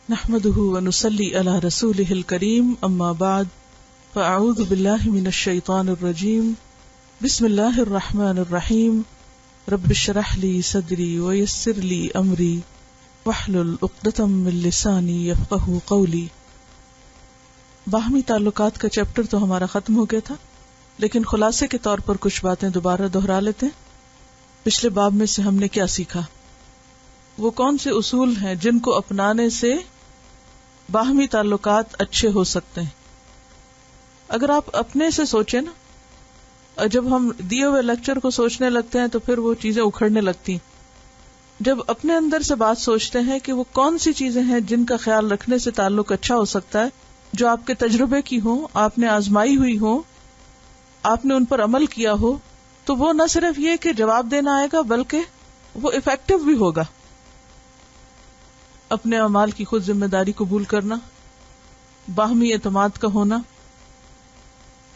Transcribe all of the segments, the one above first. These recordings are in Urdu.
نحمده ونصلي على رسوله الكريم اما بعد فاعوذ بالله من الشيطان الرجيم بسم الله الرحمن الرحيم رب اشرح لي صدري ويسر لي امري واحلل عقدة من لساني يفقهوا قولي۔ باہمی تعلقات کا چیپٹر تو ہمارا ختم ہو گیا تھا، لیکن خلاصے کے طور پر کچھ باتیں دوبارہ دہرا لیتے ہیں۔ پچھلے باب میں سے ہم نے کیا سیکھا؟ وہ کون سے اصول ہیں جن کو اپنانے سے باہمی تعلقات اچھے ہو سکتے ہیں؟ اگر آپ اپنے سے سوچیں نا، اور جب ہم دیے ہوئے لیکچر کو سوچنے لگتے ہیں تو پھر وہ چیزیں اکھڑنے لگتی ہیں۔ جب اپنے اندر سے بات سوچتے ہیں کہ وہ کون سی چیزیں ہیں جن کا خیال رکھنے سے تعلق اچھا ہو سکتا ہے، جو آپ کے تجربے کی ہوں، آپ نے آزمائی ہوئی ہوں، آپ نے ان پر عمل کیا ہو، تو وہ نہ صرف یہ کہ جواب دینا آئے گا بلکہ وہ افیکٹو بھی ہوگا۔ اپنے اعمال کی خود ذمہ داری قبول کرنا، باہمی اعتماد کا ہونا،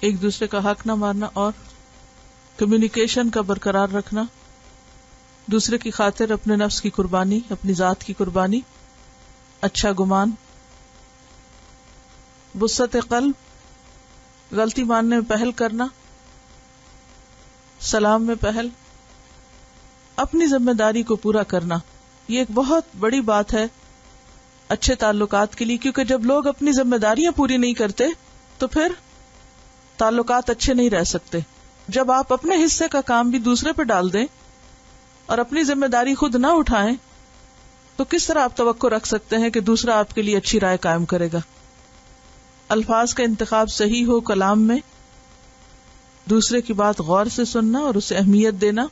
ایک دوسرے کا حق نہ مارنا، اور کمیونیکیشن کا برقرار رکھنا، دوسرے کی خاطر اپنے نفس کی قربانی، اپنی ذات کی قربانی، اچھا گمان، وسعت قلب، غلطی ماننے میں پہل کرنا، سلام میں پہل، اپنی ذمہ داری کو پورا کرنا۔ یہ ایک بہت بڑی بات ہے اچھے تعلقات کے لیے، کیونکہ جب لوگ اپنی ذمہ داریاں پوری نہیں کرتے تو پھر تعلقات اچھے نہیں رہ سکتے۔ جب آپ اپنے حصے کا کام بھی دوسرے پہ ڈال دیں اور اپنی ذمہ داری خود نہ اٹھائیں تو کس طرح آپ توقع رکھ سکتے ہیں کہ دوسرا آپ کے لیے اچھی رائے قائم کرے گا؟ الفاظ کا انتخاب صحیح ہو، کلام میں دوسرے کی بات غور سے سننا اور اسے اہمیت دینا،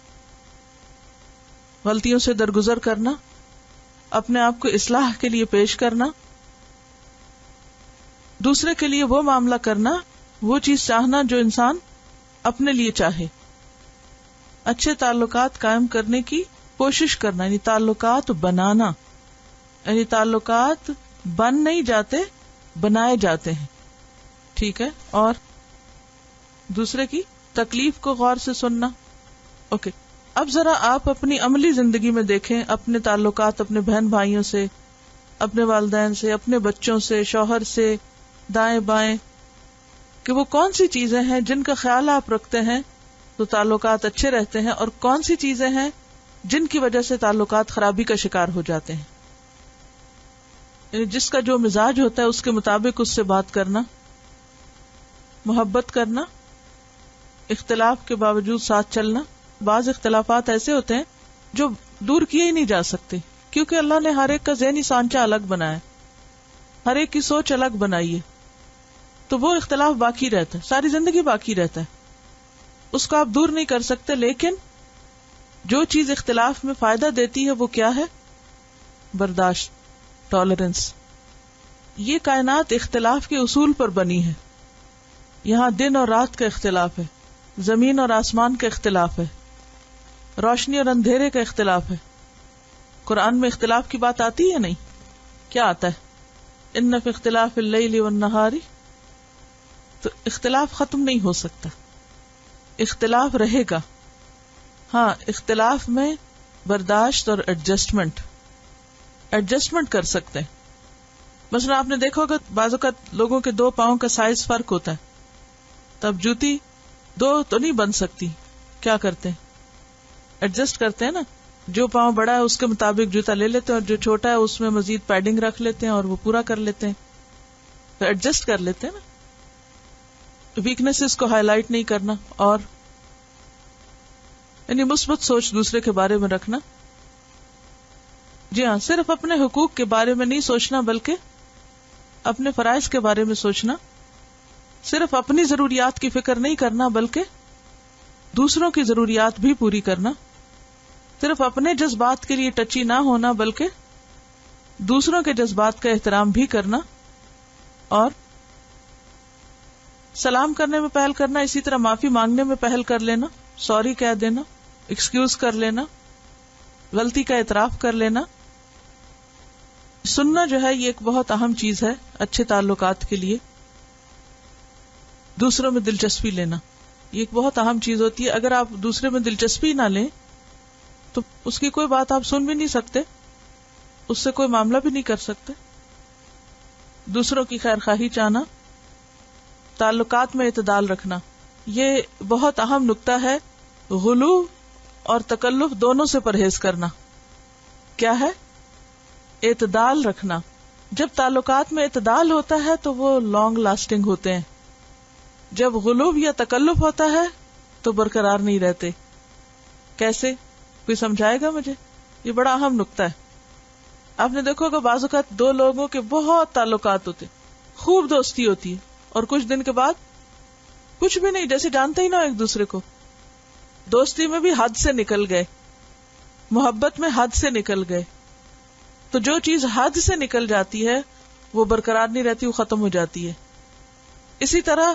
غلطیوں سے درگزر کرنا، اپنے آپ کو اصلاح کے لیے پیش کرنا، دوسرے کے لیے وہ معاملہ کرنا، وہ چیز چاہنا جو انسان اپنے لیے چاہے، اچھے تعلقات قائم کرنے کی کوشش کرنا، یعنی تعلقات بنانا، یعنی تعلقات بن نہیں جاتے، بنائے جاتے ہیں، ٹھیک ہے؟ اور دوسرے کی تکلیف کو غور سے سننا۔ اوکے، اب ذرا آپ اپنی عملی زندگی میں دیکھیں اپنے تعلقات اپنے بہن بھائیوں سے، اپنے والدین سے، اپنے بچوں سے، شوہر سے، دائیں بائیں، کہ وہ کون سی چیزیں ہیں جن کا خیال آپ رکھتے ہیں تو تعلقات اچھے رہتے ہیں، اور کون سی چیزیں ہیں جن کی وجہ سے تعلقات خرابی کا شکار ہو جاتے ہیں۔ یعنی جس کا جو مزاج ہوتا ہے اس کے مطابق اس سے بات کرنا، محبت کرنا، اختلاف کے باوجود ساتھ چلنا۔ بعض اختلافات ایسے ہوتے ہیں جو دور کیے ہی نہیں جا سکتے، کیونکہ اللہ نے ہر ایک کا ذہنی سانچہ الگ بنایا، ہر ایک کی سوچ الگ بنائی ہے، تو وہ اختلاف باقی رہتا ہے، ساری زندگی باقی رہتا ہے، اس کو آپ دور نہیں کر سکتے۔ لیکن جو چیز اختلاف میں فائدہ دیتی ہے وہ کیا ہے؟ برداشت، ٹالرنس۔ یہ کائنات اختلاف کے اصول پر بنی ہے۔ یہاں دن اور رات کا اختلاف ہے، زمین اور آسمان کا اختلاف ہے، روشنی اور اندھیرے کا اختلاف ہے۔ قرآن میں اختلاف کی بات آتی ہے نہیں؟ کیا آتا ہے؟ ان فی اختلاف اللیل والنہار۔ تو اختلاف ختم نہیں ہو سکتا، اختلاف رہے گا۔ ہاں، اختلاف میں برداشت اور ایڈجسٹمنٹ کر سکتے ہیں۔ مثلا آپ نے دیکھا ہوگا بعض اوقات لوگوں کے دو پاؤں کا سائز فرق ہوتا ہے، تب جوتی دو تو نہیں بن سکتی، کیا کرتے ہیں؟ ایڈجسٹ کرتے ہیں نا، جو پاؤں بڑا ہے اس کے مطابق جوتا لے لیتے ہیں، اور جو چھوٹا ہے اس میں مزید پیڈنگ رکھ لیتے ہیں اور وہ پورا کر لیتے ہیں، تو ایڈجسٹ کر لیتے ہیں نا۔ ویکنیسز کو ہائی لائٹ نہیں کرنا، اور یعنی مثبت سوچ دوسرے کے بارے میں رکھنا۔ جی ہاں، صرف اپنے حقوق کے بارے میں نہیں سوچنا بلکہ اپنے فرائض کے بارے میں سوچنا، صرف اپنی ضروریات کی فکر نہیں کرنا بلکہ دوسروں کی ضروریات بھی پوری کرنا، صرف اپنے جذبات کے لیے ٹچی نہ ہونا بلکہ دوسروں کے جذبات کا احترام بھی کرنا، اور سلام کرنے میں پہل کرنا، اسی طرح معافی مانگنے میں پہل کر لینا، سوری کہہ دینا، ایکسکیوز کر لینا، غلطی کا اعتراف کر لینا۔ سننا جو ہے یہ ایک بہت اہم چیز ہے اچھے تعلقات کے لیے۔ دوسروں میں دلچسپی لینا یہ ایک بہت اہم چیز ہوتی ہے۔ اگر آپ دوسرے میں دلچسپی نہ لیں تو اس کی کوئی بات آپ سن بھی نہیں سکتے، اس سے کوئی معاملہ بھی نہیں کر سکتے۔ دوسروں کی خیر خواہی چاہنا، تعلقات میں اعتدال رکھنا. یہ بہت اہم نقطہ ہے. غلو اور تکلف دونوں سے پرہیز کرنا. کیا ہے؟ اعتدال رکھنا. جب تعلقات میں اعتدال ہوتا ہے تو وہ لانگ لاسٹنگ ہوتے ہیں. جب غلو یا تکلف ہوتا ہے تو برقرار نہیں رہتے. کیسے؟ کوئی سمجھائے گا مجھے؟ یہ بڑا اہم نقطہ ہے. آپ نے دیکھو کہ بعض اوقات دو لوگوں کے بہت تعلقات ہوتے، خوب دوستی ہوتی ہے، اور کچھ دن کے بعد کچھ بھی نہیں، جیسے جانتے ہی نہ ایک دوسرے کو. دوستی میں بھی حد سے نکل گئے، محبت میں حد سے نکل گئے. تو جو چیز حد سے نکل جاتی ہے وہ برقرار نہیں رہتی، وہ ختم ہو جاتی ہے. اسی طرح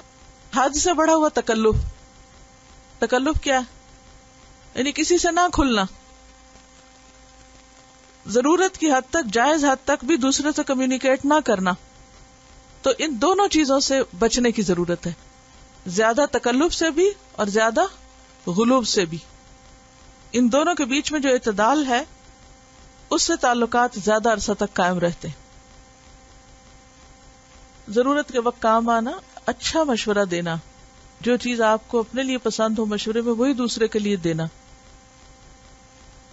حد سے بڑھا ہوا تکلف. تکلف کیا ہے؟ یعنی کسی سے نہ کھلنا، ضرورت کی حد تک، جائز حد تک بھی دوسرے سے کمیونیکیٹ نہ کرنا. تو ان دونوں چیزوں سے بچنے کی ضرورت ہے، زیادہ تکلف سے بھی اور زیادہ غلوب سے بھی. ان دونوں کے بیچ میں جو اعتدال ہے اس سے تعلقات زیادہ عرصہ تک قائم رہتے ہیں. ضرورت کے وقت کام آنا، اچھا مشورہ دینا، جو چیز آپ کو اپنے لیے پسند ہو مشورے میں وہی دوسرے کے لیے دینا.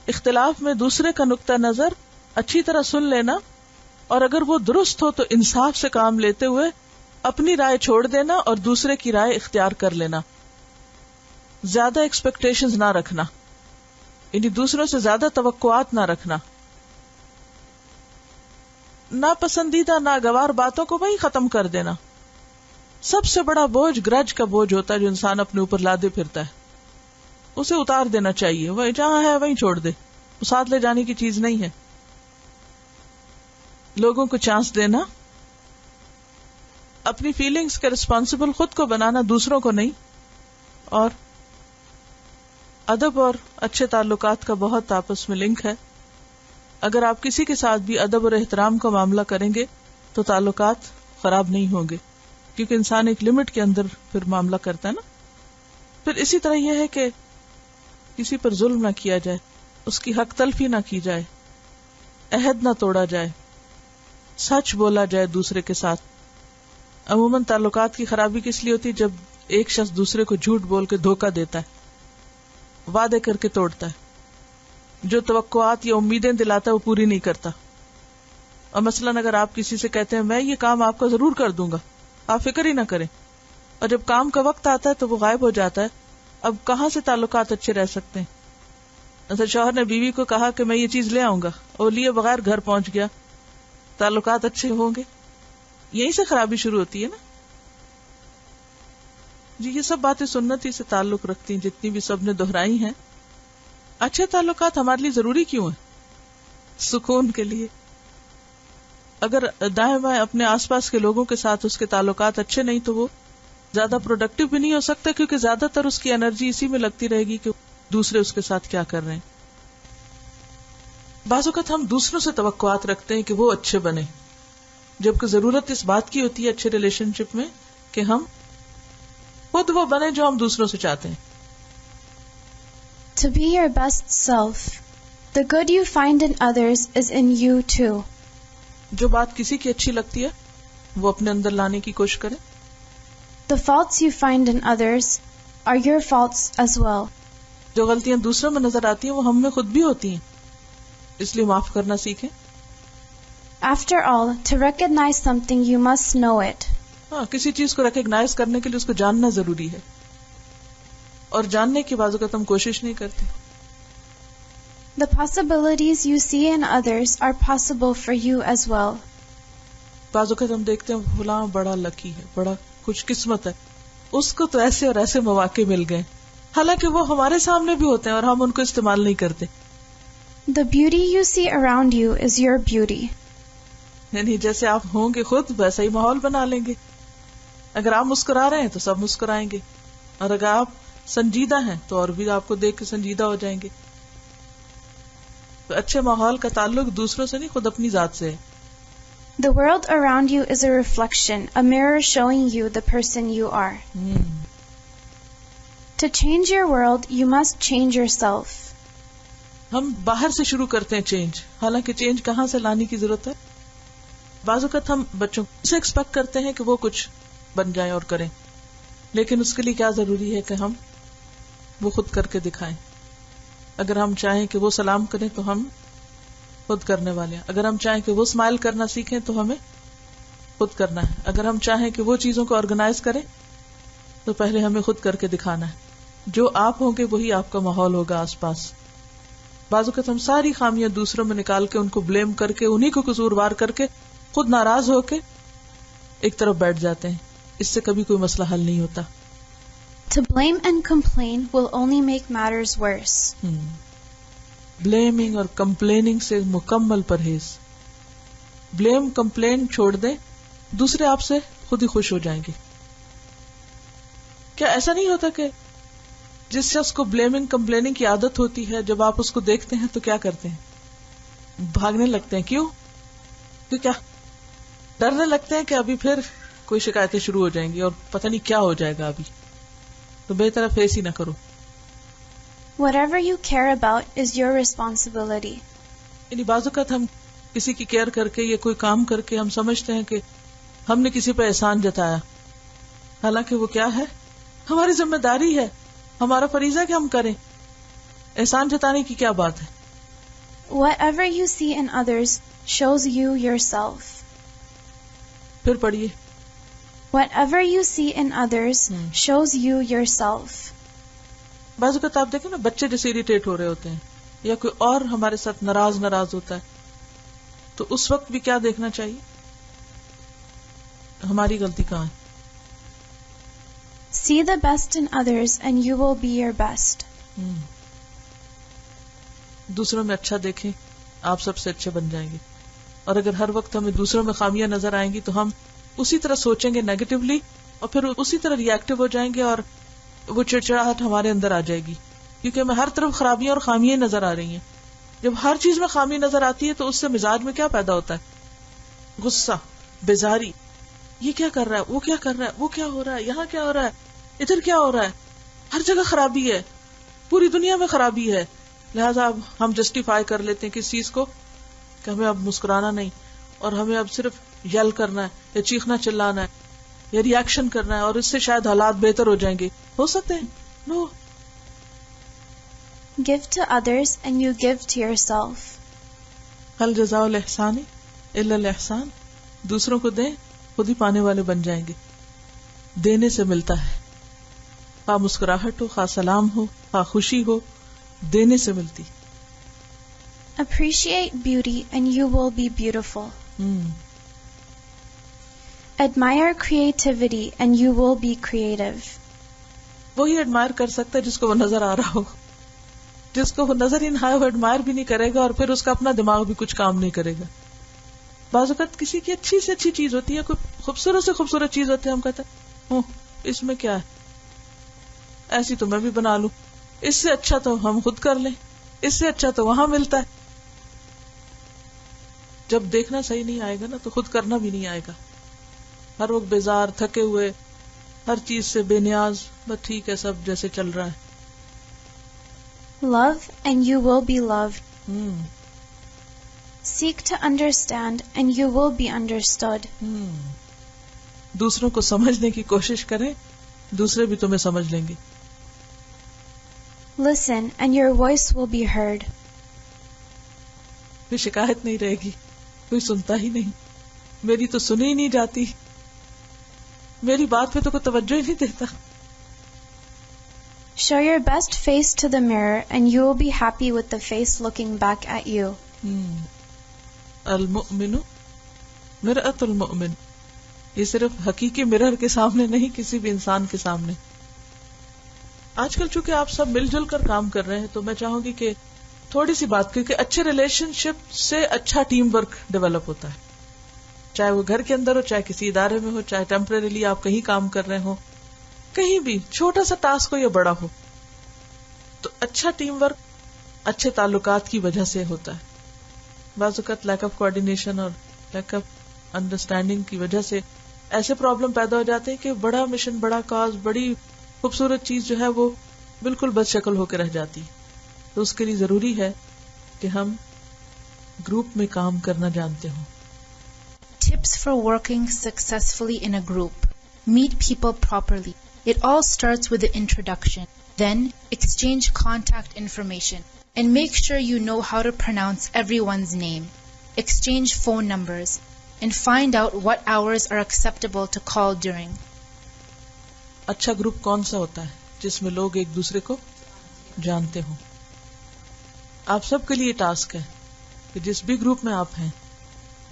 اختلاف میں دوسرے کا نقطہ نظر اچھی طرح سن لینا، اور اگر وہ درست ہو تو انصاف سے کام لیتے ہوئے اپنی رائے چھوڑ دینا اور دوسرے کی رائے اختیار کر لینا. زیادہ ایکسپیکٹیشنز نہ رکھنا، یعنی دوسروں سے زیادہ توقعات نہ رکھنا. ناپسندیدہ ناگوار باتوں کو وہی ختم کر دینا. سب سے بڑا بوجھ گرج کا بوجھ ہوتا ہے جو انسان اپنے اوپر لادے پھرتا ہے. اسے اتار دینا چاہیے، وہ جہاں ہے وہیں چھوڑ دے، وہ ساتھ لے جانے کی چیز نہیں ہے. لوگوں کو چانس دینا، اپنی فیلنگز کے رسپانسبل خود کو بنانا، دوسروں کو نہیں. اور ادب اور اچھے تعلقات کا بہت آپس میں لنک ہے. اگر آپ کسی کے ساتھ بھی ادب اور احترام کا معاملہ کریں گے تو تعلقات خراب نہیں ہوں گے، کیونکہ انسان ایک لمٹ کے اندر پھر معاملہ کرتا ہے نا. پھر اسی طرح یہ ہے کہ کسی پر ظلم نہ کیا جائے، اس کی حق تلفی نہ کی جائے، عہد نہ توڑا جائے، سچ بولا جائے دوسرے کے ساتھ. عموماً تعلقات کی خرابی کس لیے ہوتی ہے؟ جب ایک شخص دوسرے کو جھوٹ بول کے دھوکہ دیتا ہے، وعدے کر کے توڑتا ہے، جو توقعات یا امیدیں دلاتا ہے وہ پوری نہیں کرتا. اور مثلاً اگر آپ کسی سے کہتے ہیں میں یہ کام آپ کا ضرور کر دوں گا، آپ فکر ہی نہ کریں، اور جب کام کا وقت آتا ہے تو وہ غائب ہو جاتا ہے، اب کہاں سے تعلقات اچھے رہ سکتے ہیں؟ مثلا شوہر نے بیوی کو کہا کہ میں یہ چیز لے آؤں گا، اور لیے بغیر گھر پہنچ گیا، تعلقات اچھے ہوں گے؟ یہیں سے خرابی شروع ہوتی ہے نا. جی یہ سب باتیں سنت ہی سے تعلق رکھتی ہیں، جتنی بھی سب نے دہرائی ہیں. اچھے تعلقات ہمارے لیے ضروری کیوں ہیں؟ سکون کے لیے. اگر دائیں بائیں اپنے آس پاس کے لوگوں کے ساتھ اس کے تعلقات اچھے نہیں تو وہ زیادہ پروڈکٹیو بھی نہیں ہو سکتا، کیونکہ زیادہ تر اس کی انرجی اسی میں لگتی رہے گی کہ دوسرے اس کے ساتھ کیا کر رہے ہیں. بعض اوقات ہم دوسروں سے توقعات رکھتے ہیں کہ وہ اچھے بنے، جبکہ ضرورت اس بات کی ہوتی ہے اچھے ریلیشن شپ میں کہ ہم خود وہ بنے جو ہم دوسروں سے چاہتے ہیں. To be your best self. The good you find in others is in you too. جو بات کسی کی اچھی لگتی ہے وہ اپنے اندر لانے کی کوشش کریں. The faults you find in others are your faults as well. جو غلطیاں دوسروں میں نظر آتی ہیں وہ ہم میں خود بھی ہوتی ہیں، اس لیے معاف کرنا سیکھیں. After all, to recognize something you must know it. ہاں، کسی چیز کو ریکگنائز کرنے کے لیے اس کو جاننا ضروری ہے، اور جاننے کی بعض اوقات ہم کوشش نہیں کرتے. The possibilities you see in others are possible for you as well. بعض اوقات ہم دیکھتے ہیں فلاں بڑا لکی ہے، بڑا خوش قسمت ہے، اس کو تو ایسے اور ایسے مواقع مل گئے، حالانکہ وہ ہمارے سامنے بھی ہوتے ہیں اور ہم ان کو استعمال نہیں کرتے. The beauty you see around you is your beauty. یعنی جیسے آپ ہوں گے خود ویسا ہی ماحول بنا لیں گے. اگر آپ مسکرا رہے ہیں تو سب مسکرائیں گے، اور اگر آپ سنجیدہ ہیں تو اور بھی آپ کو دیکھ کے سنجیدہ ہو جائیں گے. تو اچھے ماحول کا تعلق دوسروں سے نہیں، خود اپنی ذات سے ہے. The world around you is a reflection, a mirror showing you the person you are. To change your world, you must change yourself. ہم باہر سے شروع کرتے ہیں چینج، حالانکہ چینج کہاں سے لانے کی ضرورت ہے؟ بعض اوقات ہم بچوں سے ایکسپیکٹ کرتے ہیں کہ وہ کچھ بن جائیں اور کریں، لیکن اس کے لیے کیا ضروری ہے کہ ہم وہ خود کر کے دکھائیں. اگر ہم چاہیں کہ وہ سلام کریں تو ہم خود کرنے والے ہیں. اگر ہم چاہیں کہ وہ اسمائل کرنا سیکھیں تو ہمیں خود کرنا ہے. اگر ہم چاہیں کہ وہ چیزوں کو آرگنائز کریں تو پہلے ہمیں خود کر کے دکھانا ہے. جو آپ ہوں گے وہی آپ کا ماحول ہوگا آس پاس. بعض اوقات ہم ساری خامیاں دوسروں میں نکال کے ان کو بلیم کر کے انہی کو قصوروار کر کے خود ناراض ہو کے ایک طرف بیٹھ جاتے ہیں. اس سے کبھی کوئی مسئلہ حل نہیں ہوتا. To blame and complain will only make matters worse. Blaming اور کمپلیننگ سے مکمل پرہیز. بلیم کمپلین چھوڑ دیں، دوسرے آپ سے خود ہی خوش ہو جائیں گے. کیا ایسا نہیں ہوتا کہ جس شخص کو بلیمنگ کمپلیننگ کی عادت ہوتی ہے جب آپ اس کو دیکھتے ہیں تو کیا کرتے ہیں؟ بھاگنے لگتے ہیں. کیوں؟ کیا ڈرنے لگتے ہیں کہ ابھی پھر کوئی شکایتیں شروع ہو جائیں گی اور پتہ نہیں کیا ہو جائے گا ابھی، تو بہتر ہے فیس ہی نہ کرو. Whatever you care about is your responsibility. یعنی بعض اوقات ہم کسی کی کیئر کر کے یا کوئی کام کر کے ہم سمجھتے ہیں کہ ہم نے کسی پہ احسان جتایا، حالانکہ وہ کیا ہے؟ ہماری ذمہ داری ہے، ہمارا فریضہ ہے کہ ہم کریں. احسان جتانے کی کیا بات ہے؟ Whatever you see in others shows you yourself. پھر پڑھیے. Whatever you see in others shows you yourself. بعض اوقات آپ دیکھیں نا بچے جیسے اریٹیٹ ہو رہے ہوتے ہیں یا کوئی اور ہمارے ساتھ ناراض ہوتا ہے، تو اس وقت بھی کیا دیکھنا چاہیے؟ ہماری غلطی کہاں ہے؟ See the best in others and you will be your best. دوسروں میں اچھا دیکھیں، آپ سب سے اچھے بن جائیں گے. اور اگر ہر وقت ہمیں دوسروں میں خامیاں نظر آئیں گی تو ہم اسی طرح سوچیں گے نیگیٹولی اور پھر اسی طرح ری ایکٹیو ہو جائیں گے اور وہ چڑچڑاہٹ ہمارے اندر آ جائے گی، کیونکہ ہمیں ہر طرف خرابیاں اور خامیاں نظر آ رہی ہیں. جب ہر چیز میں خامی نظر آتی ہے تو اس سے مزاج میں کیا پیدا ہوتا ہے؟ غصہ، بیزاری. یہ کیا کر رہا ہے، وہ کیا کر رہا ہے، وہ کیا ہو رہا ہے، یہاں کیا ہو رہا ہے، ادھر کیا ہو رہا ہے، ہر جگہ خرابی ہے، پوری دنیا میں خرابی ہے. لہذا اب ہم جسٹیفائی کر لیتے ہیں کس چیز کو کہ ہمیں اب مسکرانا نہیں اور ہمیں اب صرف یل کرنا ہے یا چیخنا چلانا ہے یا ری ایکشن کرنا ہے اور اس سے شاید حالات بہتر ہو جائیں گے. ہو سکتے ہیں؟ نو. Give to others and you give to yourself. هل جزاء الاحسان الا الاحسان. دوسروں کو دیں، خود ہی پانے والے بن جائیں گے. دینے سے ملتا ہے، خواہ مسکراہٹ ہو، خواہ سلام ہو، خواہ خوشی ہو، دینے سے ملتی. Appreciate beauty and you will be beautiful. Admire creativity and you will be creative. وہی ایڈمائر کر سکتا ہے جس کو وہ نظر آ رہا ہو. جس کو وہ نظر ہی نہ آئے وہ ایڈمائر بھی نہیں کرے گا اور پھر اس کا اپنا دماغ بھی کچھ کام نہیں کرے گا. بعض اوقات کسی کی اچھی سے اچھی چیز ہوتی ہے، کوئی خوبصورت سے خوبصورت چیز ہوتی ہے، ہم کہتے ہیں اس میں کیا ہے، ایسی تو میں بھی بنا لوں، اس سے اچھا تو ہم خود کر لیں، اس سے اچھا تو وہاں ملتا ہے. جب دیکھنا صحیح نہیں آئے گا نا تو خود کرنا بھی نہیں آئے گا. ہر وقت بیزار، تھکے ہوئے، ہر چیز سے بے نیاز، بس ٹھیک ہے سب جیسے چل رہا ہے. Love and you will be loved. Seek to understand and you will be understood. دوسروں کو سمجھنے کی کوشش کریں، دوسرے بھی تمہیں سمجھ لیں گے. Listen and your voice will be heard. کوئی شکایت نہیں رہے گی، کوئی سنتا ہی نہیں، میری تو سنی ہی نہیں جاتی، میری بات پہ تو کوئی توجہ ہی نہیں دیتا. Show your best face to the mirror and you will be happy with the face looking back at you. المؤمن مرآۃ المؤمن. یہ صرف حقیقی مرر کے سامنے نہیں، کسی بھی انسان کے سامنے. آج کل چونکہ آپ سب مل جل کر کام کر رہے ہیں تو میں چاہوں گی کہ تھوڑی سی بات، کیونکہ اچھے ریلیشن شپ سے اچھا ٹیم ورک ڈیولپ ہوتا ہے، چاہے وہ گھر کے اندر ہو، چاہے کسی ادارے میں ہو، چاہے ٹیمپریریلی آپ کہیں کام کر رہے ہو، کہیں بھی چھوٹا سا ٹاسک ہو یا بڑا ہو، تو اچھا ٹیم ورک اچھے تعلقات کی وجہ سے ہوتا ہے. بعض اوقات لیک آف کوآرڈینیشن اور لیک آف انڈرسٹینڈنگ کی وجہ سے ایسے پرابلم پیدا ہو جاتے ہیں کہ بڑا مشن، بڑا کاز، بڑی خوبصورت چیز جو ہے وہ بالکل بد شکل ہو کے رہ جاتی. تو اس کے لیے ضروری ہے کہ ہم گروپ میں کام کرنا جانتے ہوں. Tips for working successfully in a group. Meet people properly. It all starts with the introduction. Then exchange contact information and make sure you know how to pronounce everyone's name. Exchange phone numbers and find out what hours are acceptable to call during. اچھا گروپ کون سا ہوتا ہے؟ جس میں لوگ ایک دوسرے کو جانتے ہوں. آپ سب کے لیے ٹاسک ہے کہ جس بھی گروپ میں آپ ہیں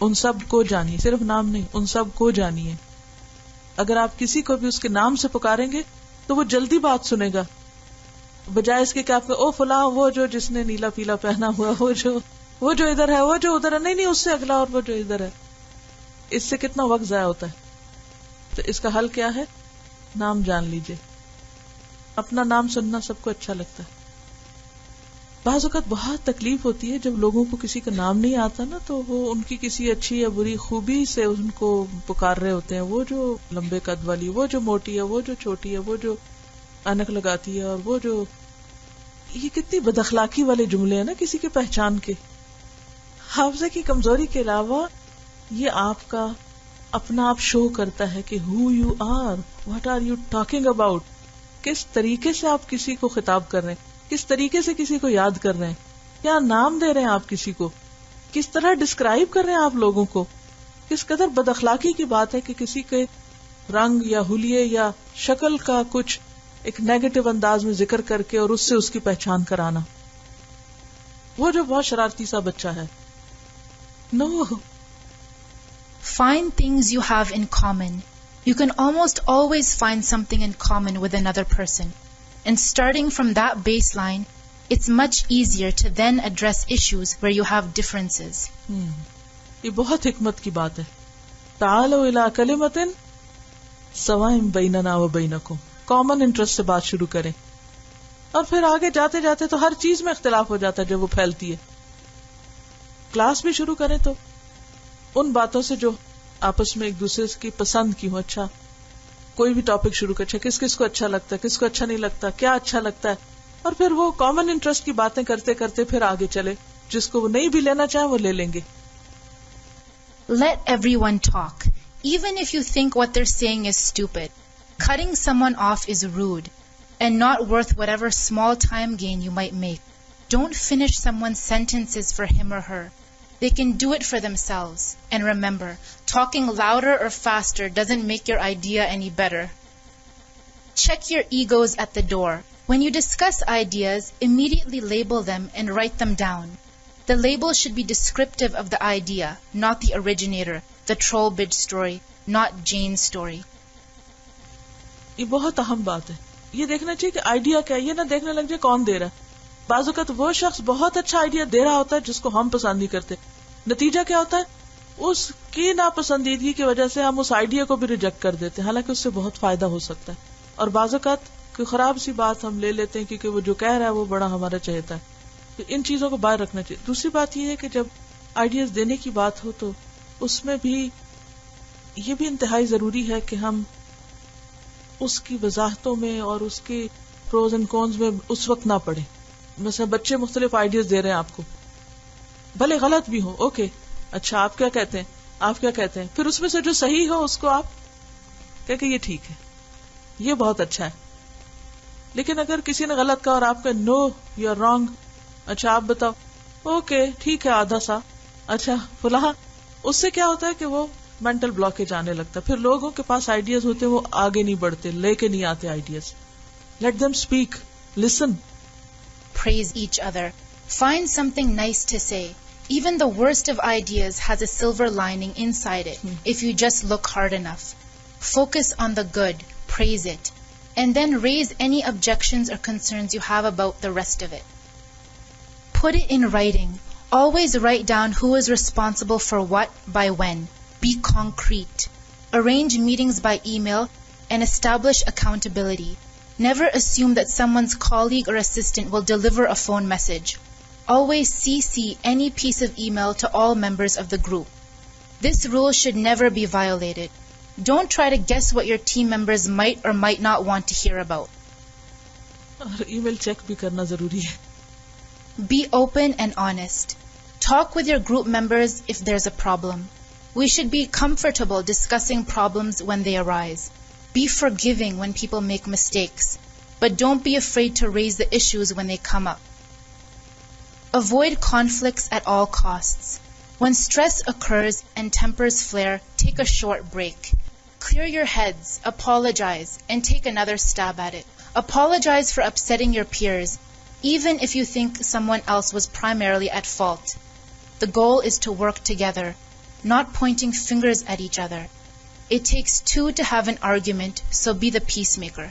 ان سب کو جانیے، صرف نام نہیں، ان سب کو جانیے. اگر آپ کسی کو بھی اس کے نام سے پکاریں گے تو وہ جلدی بات سنے گا، بجائے اس کے کہ آپ او فلاں، وہ جو جس نے نیلا پیلا پہنا ہوا، وہ جو ادھر ہے، وہ جو ادھر ہے، نہیں اس سے اگلا، اور وہ جو ادھر ہے. اس سے کتنا وقت ضائع ہوتا ہے. تو اس کا حل کیا ہے؟ نام جان لیجئے. اپنا نام سننا سب کو اچھا لگتا ہے. بعض اوقات بہت تکلیف ہوتی ہے جب لوگوں کو کسی کا نام نہیں آتا نا، تو وہ ان کی کسی اچھی یا بری خوبی سے ان کو پکار رہے ہوتے ہیں. وہ جو لمبے قد والی، وہ جو موٹی ہے، وہ جو چھوٹی ہے، وہ جو اینک لگاتی ہے، اور وہ جو، یہ کتنی بد اخلاقی والے جملے ہیں نا کسی کی پہچان کے. حافظہ کی کمزوری کے علاوہ یہ آپ کا اپنا آپ شو کرتا ہے کہ who you are, what are you talking about. کس طریقے سے آپ کسی کو خطاب کر رہے ہیں، کس طریقے سے کسی کو یاد کر رہے ہیں، کیا نام دے رہے ہیں آپ کسی کو، کس طرح ڈسکرائب کر رہے ہیں آپ لوگوں کو. کس قدر بد اخلاقی کی بات ہے کہ کسی کے رنگ یا حلیے یا شکل کا کچھ ایک نیگیٹو انداز میں ذکر کر کے اور اس سے اس کی پہچان کرانا. وہ جو بہت شرارتی سا بچہ ہے. نو. Find things you have in common. You can almost always find something in common with another person. And starting from that baseline, it's much easier to then address issues where you have differences. یہ بہت حکمت کی بات ہے. تعالوا الى کلمۃ سواء بیننا وبینکم. کامن انٹرسٹ سے بات شروع کریں، اور پھر آگے جاتے جاتے تو ہر چیز میں اختلاف ہو جاتا ہے جب وہ پھیلتی ہے. کلاس بھی شروع کریں تو ان باتوں سے جو آپس میں ایک دوسرے کی پسند کی ہو. اچھا کوئی بھی ٹاپک شروع کر، کس کس کو اچھا لگتا ہے، کس کو اچھا نہیں لگتا، کیا اچھا لگتا ہے، اور پھر وہ کامن انٹرسٹ کی باتیں کرتے کرتے پھر آگے چلے. جس کو وہ نہیں بھی لینا چاہے وہ لے لیں گے. Let everyone talk, even if you think what they're saying is stupid. Cutting someone off is rude and not worth whatever small time gain you might make. Don't finish someone's sentences for him or her. They can do it for themselves. And remember, talking louder or faster doesn't make your idea any better. Check your egos at the door. When you discuss ideas, immediately label them and write them down. The label should be descriptive of the idea, not the originator, the troll bitch story, not Jane's story. یہ بہت اہم بات ہے. یہ دیکھنا چاہیے کہ آئیڈیا کیا ہے، یہ نہ دیکھنے لگ جائے کون دے رہا ہے. بعض اوقات وہ شخص بہت اچھا آئیڈیا دے رہا ہوتا ہے جس کو ہم پسند نہیں کرتے. نتیجہ کیا ہوتا ہے؟ اس کی ناپسندیدگی کی وجہ سے ہم اس آئیڈیا کو بھی ریجیکٹ کر دیتے ہیں، حالانکہ اس سے بہت فائدہ ہو سکتا ہے. اور بعض اوقات کوئی خراب سی بات ہم لے لیتے ہیں کیونکہ وہ جو کہہ رہا ہے وہ بڑا ہمارا چہتا ہے. تو ان چیزوں کو باہر رکھنا چاہیے. دوسری بات یہ ہے کہ جب آئیڈیاز دینے کی بات ہو تو اس میں بھی یہ بھی انتہائی ضروری ہے کہ ہم اس کی وضاحتوں میں اور اس کے پروز اینڈ کونز میں اس وقت نہ پڑیں. مثلا بچے مختلف آئیڈیاز دے رہے ہیں آپ کو، بھلے غلط بھی ہو، اوکے اچھا آپ کیا کہتے ہیں، آپ کیا کہتے ہیں، پھر اس میں سے جو صحیح ہو اس کو آپ کہہ کہ یہ ٹھیک ہے، یہ بہت اچھا ہے. لیکن اگر کسی نے غلط کہا اور آپ کا نو یو آر رانگ، اچھا آپ بتاؤ، اوکے ٹھیک ہے آدھا سا، اچھا فلاں، اس سے کیا ہوتا ہے کہ وہ مینٹل بلاکیج آنے لگتا ہے. پھر لوگوں کے پاس آئیڈیاز ہوتے ہیں وہ آگے نہیں بڑھتے، لے کے نہیں آتے ideas. Let them speak, listen. Praise each other. Find something nice to say. Even the worst of ideas has a silver lining inside it if you just look hard enough. Focus on the good, praise it, and then raise any objections or concerns you have about the rest of it. Put it in writing. Always write down who is responsible for what by when. Be concrete. Arrange meetings by email and establish accountability. Never assume that someone's colleague or assistant will deliver a phone message. Always CC any piece of email to all members of the group. This rule should never be violated. Don't try to guess what your team members might or might not want to hear about. اور ای میل چیک بھی کرنا ضروری ہے. Be open and honest. Talk with your group members if there's a problem. We should be comfortable discussing problems when they arise. Be forgiving when people make mistakes, but don't be afraid to raise the issues when they come up. Avoid conflicts at all costs. When stress occurs and tempers flare, take a short break. Clear your heads, apologize, and take another stab at it. Apologize for upsetting your peers, even if you think someone else was primarily at fault. The goal is to work together, not pointing fingers at each other. It takes two to have an argument, so be the peacemaker.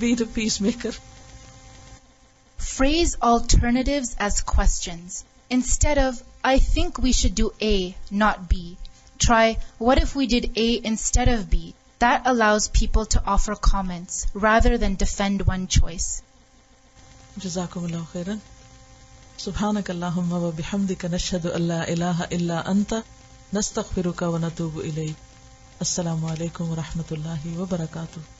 Be the peacemaker. Phrase alternatives as questions. Instead of, I think we should do A, not B. Try, what if we did A instead of B? That allows people to offer comments rather than defend one choice. Jazakumullahu khairan. Subhanaka Allahumma wa bihamdika nashhadu an la ilaha illa anta nastaghfiruka wa natubu ilayk. Assalamu alaikum wa rahmatullahi wa barakatuh.